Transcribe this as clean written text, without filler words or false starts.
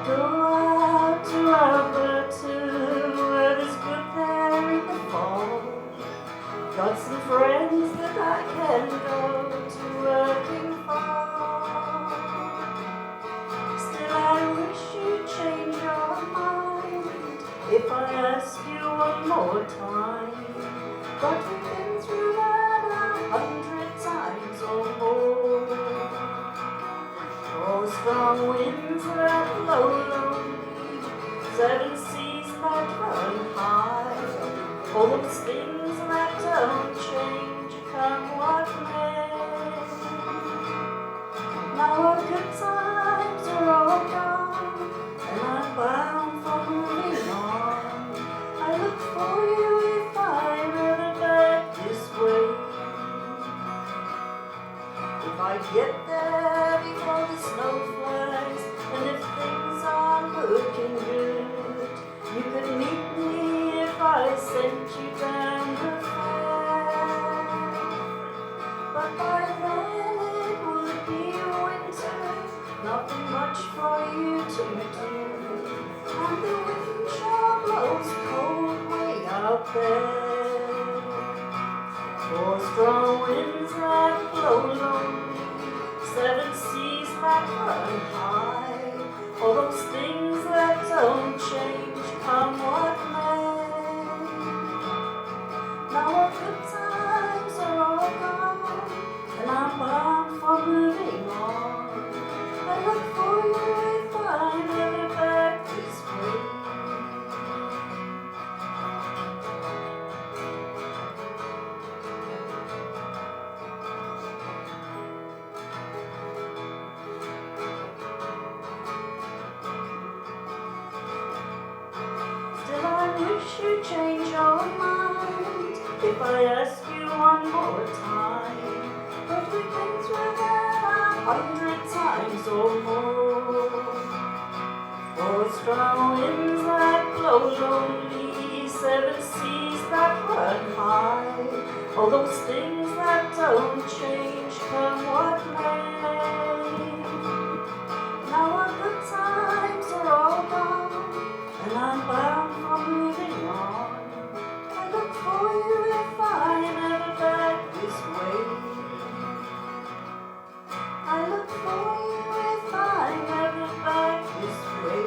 go out to Alberta, where there's good there in the fall. Got some friends that I can go to working for. Still, I wish you'd change your mind if I ask you one more time. But we've been through that 100 times or more. Oh, strong winds that blow lonely, 7 seas that run high, all those things that don't change, come what may. Now our good times are all gone, and I'm bound for moving on. I look for you if I'm ever back this way. If I get there before the snow flies, and if things are looking good, you could meet me if I sent you down the fair. But by then it would be winter, nothing much for you to do, and the wind sure blows cold way out there. For strong winds that blow lonely, 7 seas that run high, all those things that don't change, come what may. Now our good times are all gone, and I'm bound for moving on. I look for you if I'm ever back this way. Still, I wish you'd change your mind if I ask you one more time. But we've been through that 100 times or more. For strong winds that blow lonely, 7 seas that run high, all those things that don't change, come what may. Now our good times are all gone, and I'm bound for moving on. I look for you if I'm ever back this way. I look for you if I'm ever back this way.